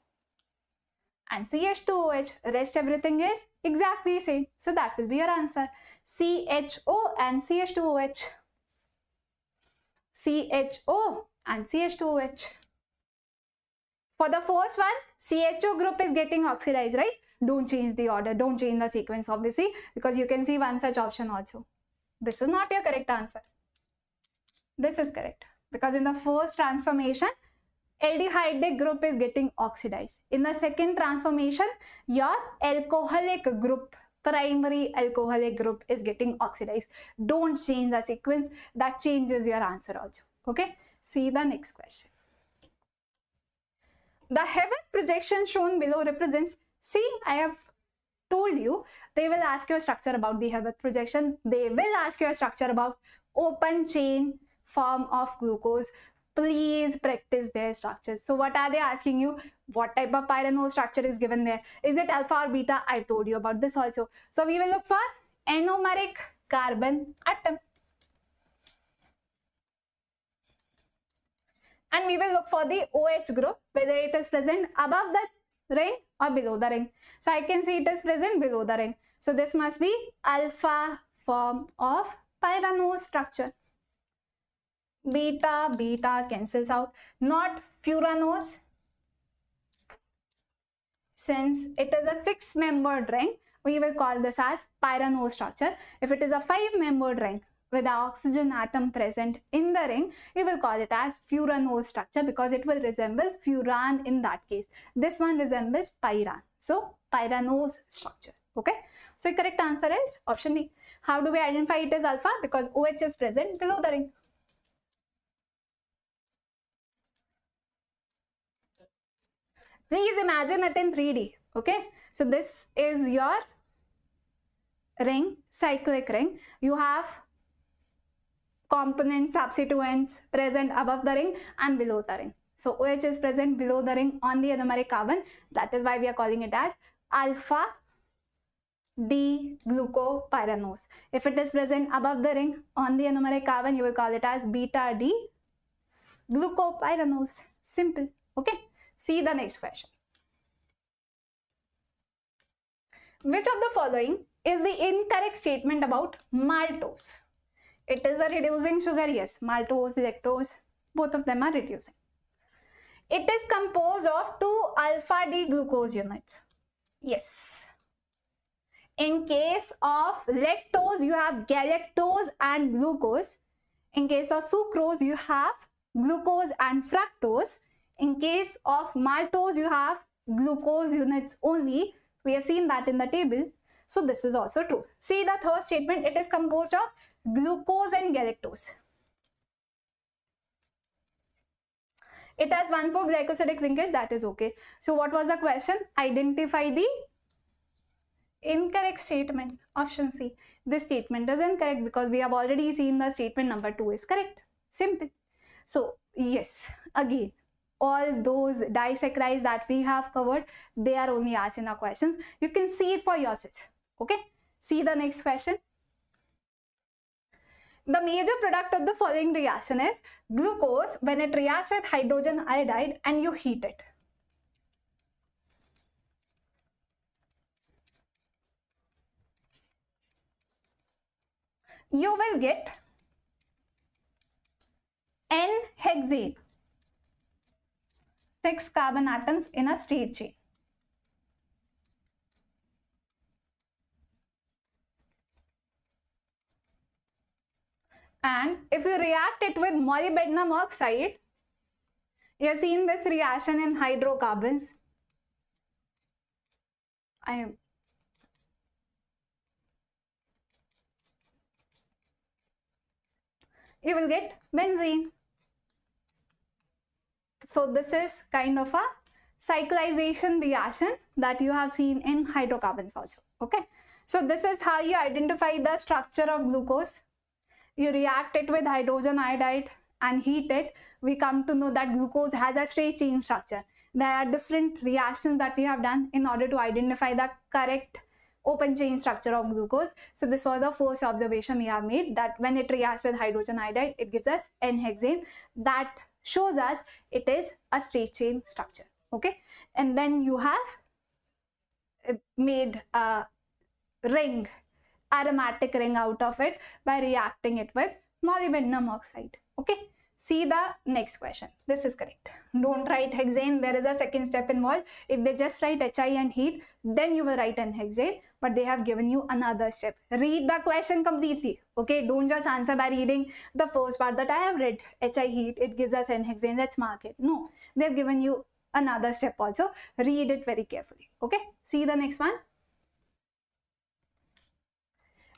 and CH2OH. Rest everything is exactly same. So that will be your answer. CHO and CH2OH. CHO and CH2OH. For the first one, CHO group is getting oxidized, right? Don't change the order. Don't change the sequence, obviously, because you can see one such option also. This is not your correct answer. This is correct. Because in the first transformation, aldehyde group is getting oxidized. In the second transformation, your alcoholic group, primary alcoholic group is getting oxidized. Don't change the sequence. That changes your answer also. Okay. See the next question. The Hayward projection shown below represents, see, I have told you, they will ask you a structure about the Hayward projection. They will ask you a structure about open chain form of glucose. Please practice their structures. So what are they asking you? What type of pyranose structure is given there? Is it alpha or beta? I told you about this also. So we will look for anomeric carbon atom. And we will look for the OH group, whether it is present above the ring or below the ring. So I can see it is present below the ring. So this must be alpha form of pyranose structure. Beta cancels out, not furanose. Since it is a 6-membered ring, we will call this as pyranose structure. If it is a 5-membered ring, with the oxygen atom present in the ring, we will call it as furanose structure because it will resemble furan in that case. This one resembles pyran. So pyranose structure. Okay. So the correct answer is option B. How do we identify it as alpha? Because OH is present below the ring. Please imagine it in 3D. Okay. So this is your ring, cyclic ring. You have components, substituents present above the ring and below the ring. So OH is present below the ring on the anomeric carbon. That is why we are calling it as alpha D glucopyranose. If it is present above the ring on the anomeric carbon, you will call it as beta D glucopyranose. Simple. Okay. See the next question. Which of the following is the incorrect statement about maltose? It is a reducing sugar. Yes, maltose, lactose, both of them are reducing. It is composed of 2 alpha D glucose units. Yes. In case of lactose, you have galactose and glucose. In case of sucrose, you have glucose and fructose. In case of maltose, you have glucose units only. We have seen that in the table. So this is also true. See the third statement, it is composed of glucose and galactose. It has 1,4 glycosidic linkage, that is okay. So what was the question? Identify the incorrect statement. Option C. This statement is incorrect because we have already seen the statement number 2 is correct. Simple. So yes, again, all those disaccharides that we have covered, they are only asked in our questions. You can see it for yourself. Okay. See the next question. The major product of the following reaction is glucose when it reacts with hydrogen iodide and you heat it. You will get N-hexane, 6 carbon atoms in a straight chain. And if you react it with molybdenum oxide, you have seen this reaction in hydrocarbons. You will get benzene. So this is kind of a cyclization reaction that you have seen in hydrocarbons also. Okay. So this is how you identify the structure of glucose. You react it with hydrogen iodide and heat it. We come to know that glucose has a straight chain structure. There are different reactions that we have done in order to identify the correct open chain structure of glucose. So this was the first observation we have made, that when it reacts with hydrogen iodide, it gives us N-hexane. That shows us it is a straight chain structure. Okay. And then you have made a ring, aromatic ring out of it by reacting it with molybdenum oxide. Okay. See the next question. This is correct. Don't write hexane. There is a second step involved. If they just write HI and heat, then you will write N-hexane. But they have given you another step. Read the question completely. Okay. Don't just answer by reading the first part that I have read. HI heat, it gives us N-hexane. Let's mark it. No. They've given you another step also. Read it very carefully. Okay. See the next one.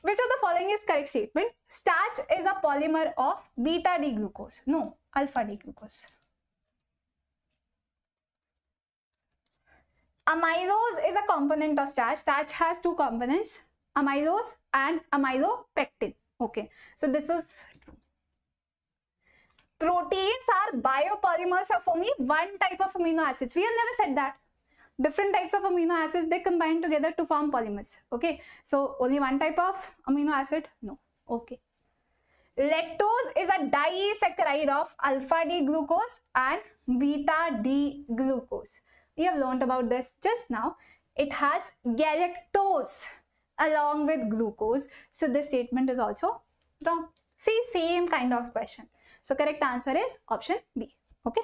Which of the following is correct statement? Starch is a polymer of beta D glucose. No, alpha D glucose. Amylose is a component of starch. Starch has 2 components, amylose and amylopectin. Okay, so this is true. Proteins are biopolymers of only one type of amino acids. We have never said that. Different types of amino acids, they combine together to form polymers. Okay, so only one type of amino acid? No. Okay. Lactose is a disaccharide of alpha D glucose and beta D glucose. We have learned about this just now. It has galactose along with glucose. So this statement is also wrong. See, same kind of question. So correct answer is option B. Okay.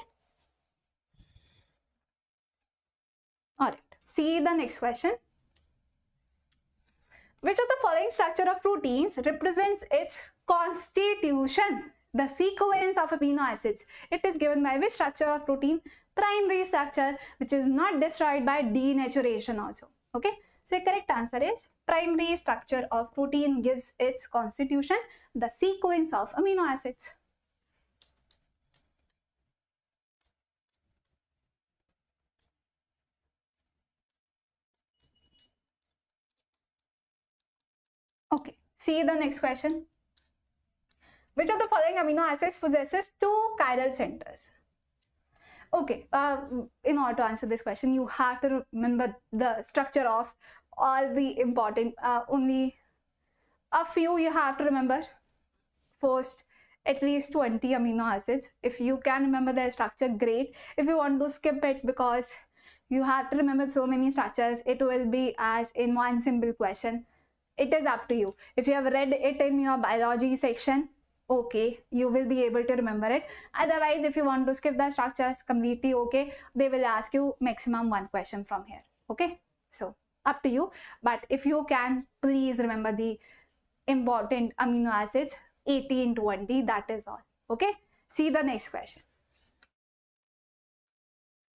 Alright, see the next question. Which of the following structure of proteins represents its constitution, the sequence of amino acids. It is given by which structure of protein? Primary structure, which is not destroyed by denaturation also. Okay, so the correct answer is primary structure of protein gives its constitution, the sequence of amino acids. Okay, see the next question. Which of the following amino acids possesses two chiral centers? Okay, in order to answer this question, you have to remember the structure of all the important, only a few you have to remember. First, at least 20 amino acids. If you can remember their structure, great. If you want to skip it because you have to remember so many structures, it will be as in one simple question. It is up to you. If you have read it in your biology section, okay, you will be able to remember it. Otherwise, if you want to skip the structures, completely okay. They will ask you maximum one question from here. Okay, so up to you. But if you can, please remember the important amino acids, 18, 20, that is all. Okay, see the next question.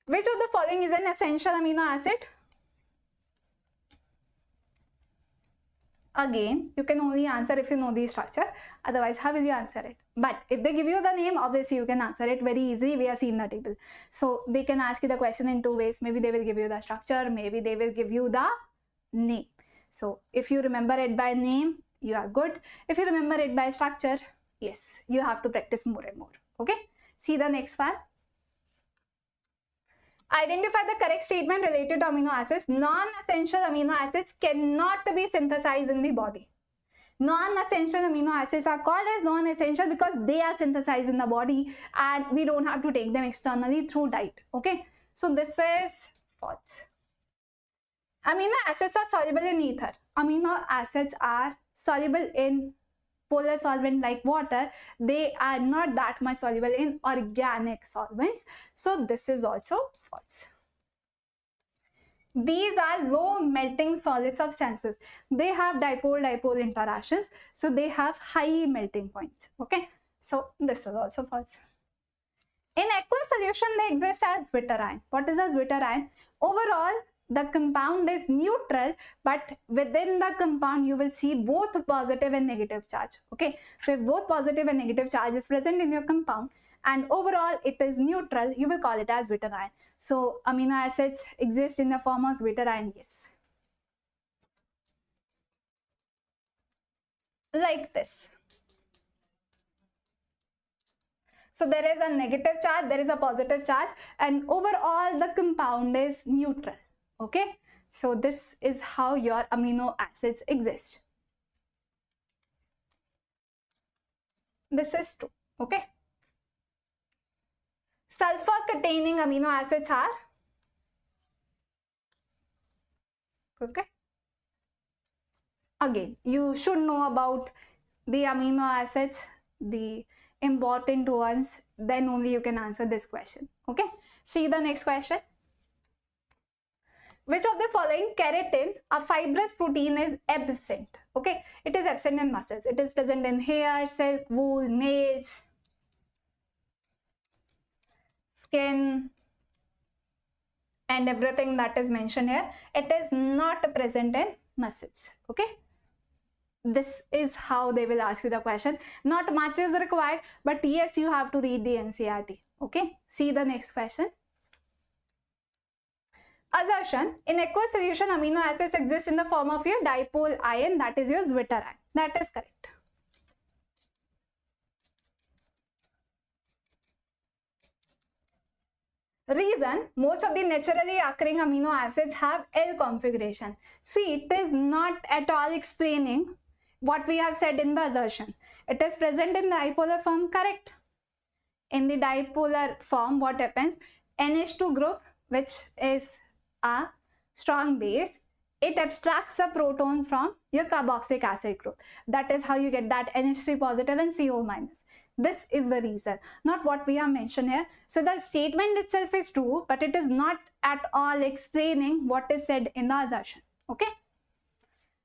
Which of the following is an essential amino acid? Again, you can only answer if you know the structure. Otherwise, how will you answer it? But if they give you the name, obviously you can answer it very easily. We have seen the table. So they can ask you the question in two ways. Maybe they will give you the structure. Maybe they will give you the name. So if you remember it by name, you are good. If you remember it by structure, yes, you have to practice more and more. Okay. See the next one. Identify the correct statement related to amino acids. Non-essential amino acids cannot be synthesized in the body. Non-essential amino acids are called as non-essential because they are synthesized in the body and we don't have to take them externally through diet. Okay, so this is false. Amino acids are soluble in ether. Amino acids are soluble in polar solvent like water. They are not that much soluble in organic solvents. So this is also false. These are low melting solid substances. They have dipole-dipole interactions. So they have high melting points. Okay. So this is also false. In aqueous solution, they exist as Zwitterion. What is a Zwitterion? Overall, the compound is neutral, but within the compound you will see both positive and negative charge. Okay, so if both positive and negative charge is present in your compound and overall it is neutral, you will call it as Zwitterion. So amino acids exist in the form of Zwitterion, yes, like this. So there is a negative charge, there is a positive charge, and overall the compound is neutral. Okay, so this is how your amino acids exist. This is true. Okay, sulfur containing amino acids are, okay, again you should know about the amino acids, the important ones, then only you can answer this question. Okay, see the next question. Which of the following keratin, a fibrous protein, is absent? Okay, it is absent in muscles. It is present in hair, silk, wool, nails, skin, and everything that is mentioned here. It is not present in muscles. Okay, this is how they will ask you the question. Not much is required, but yes, you have to read the NCERT. Okay, see the next question. Assertion: in aqueous solution, amino acids exist in the form of your dipole ion, that is your Zwitterion. That is correct. Reason: most of the naturally occurring amino acids have L configuration. See, it is not at all explaining what we have said in the assertion. It is present in the dipolar form, correct? In the dipolar form, what happens? NH2 group, which is a strong base, it abstracts a proton from your carboxylic acid group. That is how you get that NH3 positive and CO minus. This is the reason, not what we have mentioned here. So the statement itself is true, but it is not at all explaining what is said in the assertion. Okay.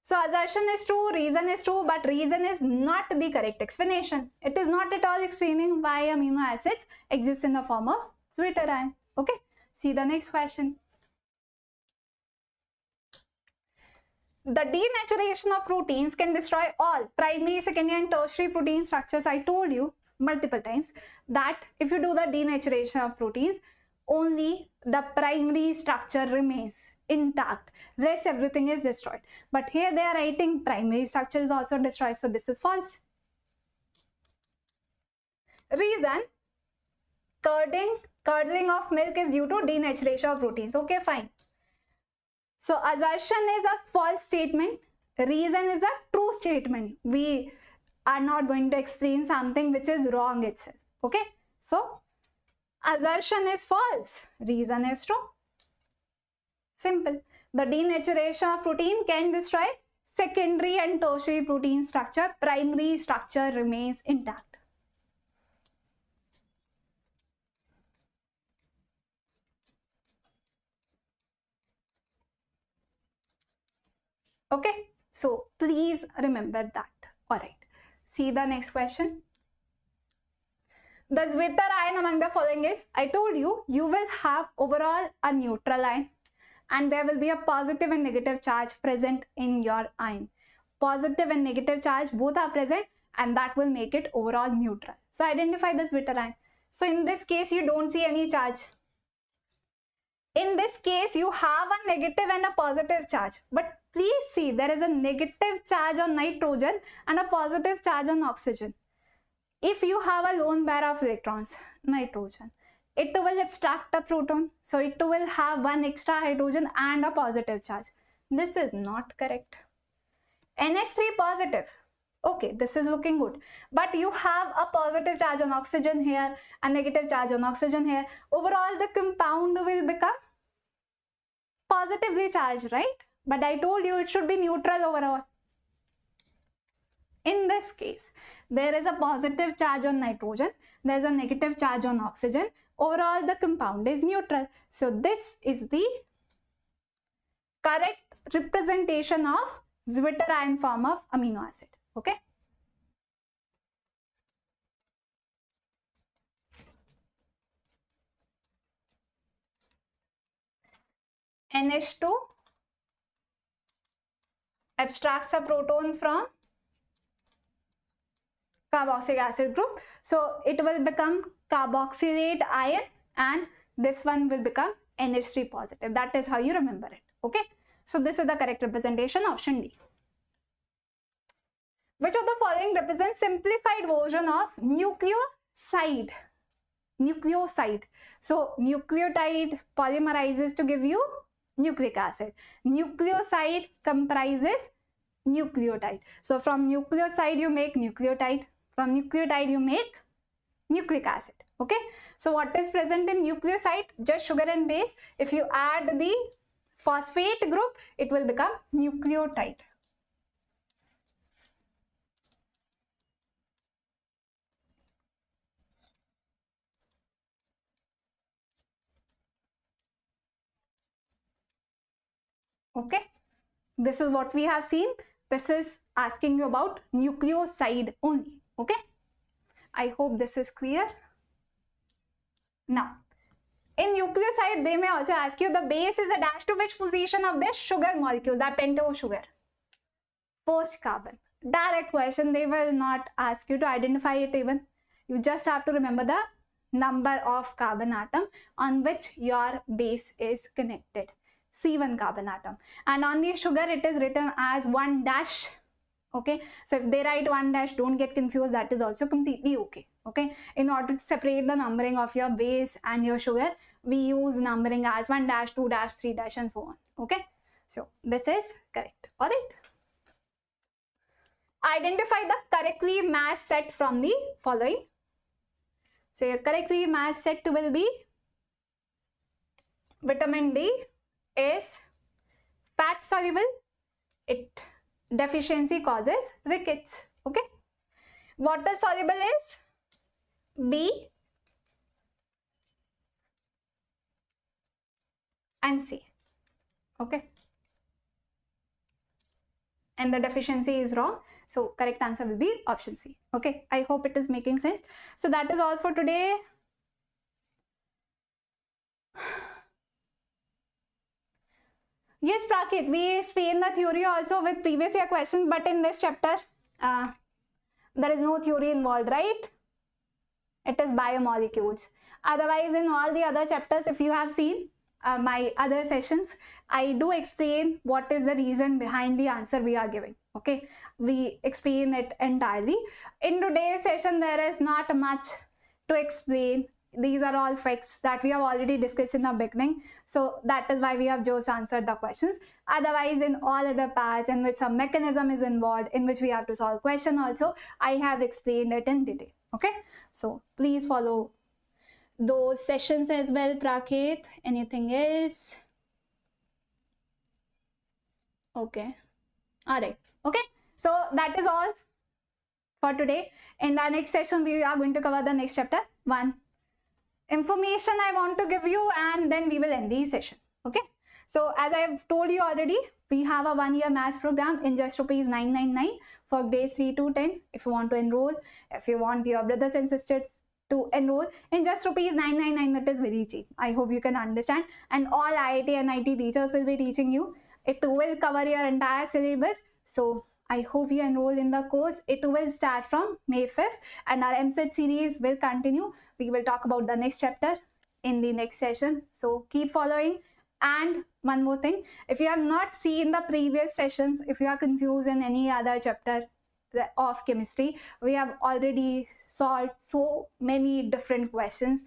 So assertion is true, reason is true, but reason is not the correct explanation. It is not at all explaining why amino acids exist in the form of Zwitterion. Okay, see the next question. The denaturation of proteins can destroy all primary, secondary and tertiary protein structures. I told you multiple times that if you do the denaturation of proteins, only the primary structure remains intact, rest everything is destroyed. But here they are writing primary structure is also destroyed, so this is false. Reason, curdling of milk is due to denaturation of proteins. Okay, fine. So assertion is a false statement, reason is a true statement. We are not going to explain something which is wrong itself. Okay, so assertion is false, reason is true. Simple. The denaturation of protein can destroy secondary and tertiary protein structure. Primary structure remains intact. Okay, so please remember that. All right. See the next question. The Zwitterion among the following is, I told you, you will have overall a neutral ion and there will be a positive and negative charge present in your ion. Positive and negative charge both are present and that will make it overall neutral. So identify the Zwitterion. So in this case, you don't see any charge. In this case, you have a negative and a positive charge. But please see, there is a negative charge on nitrogen and a positive charge on oxygen. If you have a lone pair of electrons, nitrogen, it will abstract a proton. So it will have one extra hydrogen and a positive charge. This is not correct. NH3 positive. Okay, this is looking good. But you have a positive charge on oxygen here, a negative charge on oxygen here. Overall, the compound will become positively charged, right? But I told you it should be neutral overall. In this case, there is a positive charge on nitrogen, there is a negative charge on oxygen. Overall, the compound is neutral. So this is the correct representation of Zwitterion form of amino acid. Okay. NH2 abstracts a proton from carboxylic acid group. So it will become carboxylate ion and this one will become NH3 positive. That is how you remember it. Okay. So this is the correct representation, option D. Which of the following represents simplified version of nucleoside? Nucleoside. So nucleotide polymerizes to give you nucleic acid. Nucleoside comprises nucleotide. So from nucleoside you make nucleotide. From nucleotide you make nucleic acid. Okay. So what is present in nucleoside? Just sugar and base. If you add the phosphate group, it will become nucleotide. Okay. This is what we have seen. This is asking you about nucleoside only. Okay. I hope this is clear. Now, in nucleoside, they may also ask you the base is attached to which position of this sugar molecule, that pentose sugar? First carbon. Direct question. They will not ask you to identify it even. You just have to remember the number of carbon atom on which your base is connected. C1 carbon atom. And on the sugar, it is written as 1 dash. Okay, so if they write 1 dash, don't get confused, that is also completely okay. Okay, in order to separate the numbering of your base and your sugar, we use numbering as 1 dash, 2 dash, 3 dash and so on. Okay, so this is correct. All right. Identify the correctly matched set from the following. So your correctly matched set will be vitamin D is fat soluble. It deficiency causes rickets. Okay. Water soluble is B and C. Okay. and the deficiency is wrong. So correct answer will be option C. Okay, I hope it is making sense. So that is all for today. Yes, Prakit, we explain the theory also with previous year questions, but in this chapter, there is no theory involved, right? It is biomolecules. Otherwise, in all the other chapters, if you have seen my other sessions, I do explain what is the reason behind the answer we are giving. Okay, we explain it entirely. In today's session, there is not much to explain. These are all facts that we have already discussed in the beginning. So that is why we have just answered the questions. Otherwise, in all other parts in which some mechanism is involved, in which we have to solve question also, I have explained it in detail. Okay, so please follow those sessions as well, Prakit. Anything else? Okay, all right. Okay, so that is all for today. In the next section, we are going to cover the next chapter 1. Information I want to give you, and then we will end the session. Okay, so as I have told you already, we have a 1-year maths program in just ₹999 for grades 3 to 10. If you want to enroll, if you want your brothers and sisters to enroll in just ₹999, it is very cheap. I hope you can understand, and all IIT and IT teachers will be teaching you. It will cover your entire syllabus. So I hope you enroll in the course. It will start from May 5th, and our EAPCET series will continue. We will talk about the next chapter in the next session. So keep following. And one more thing, if you have not seen the previous sessions, if you are confused in any other chapter of chemistry, we have already solved so many different questions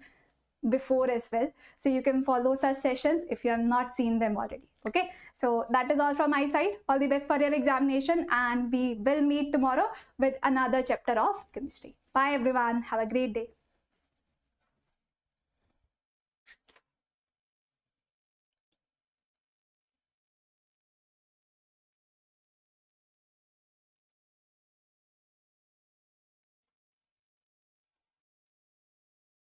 before as well. So you can follow such sessions if you have not seen them already. Okay, so that is all from my side. All the best for your examination, and we will meet tomorrow with another chapter of chemistry. Bye everyone. Have a great day.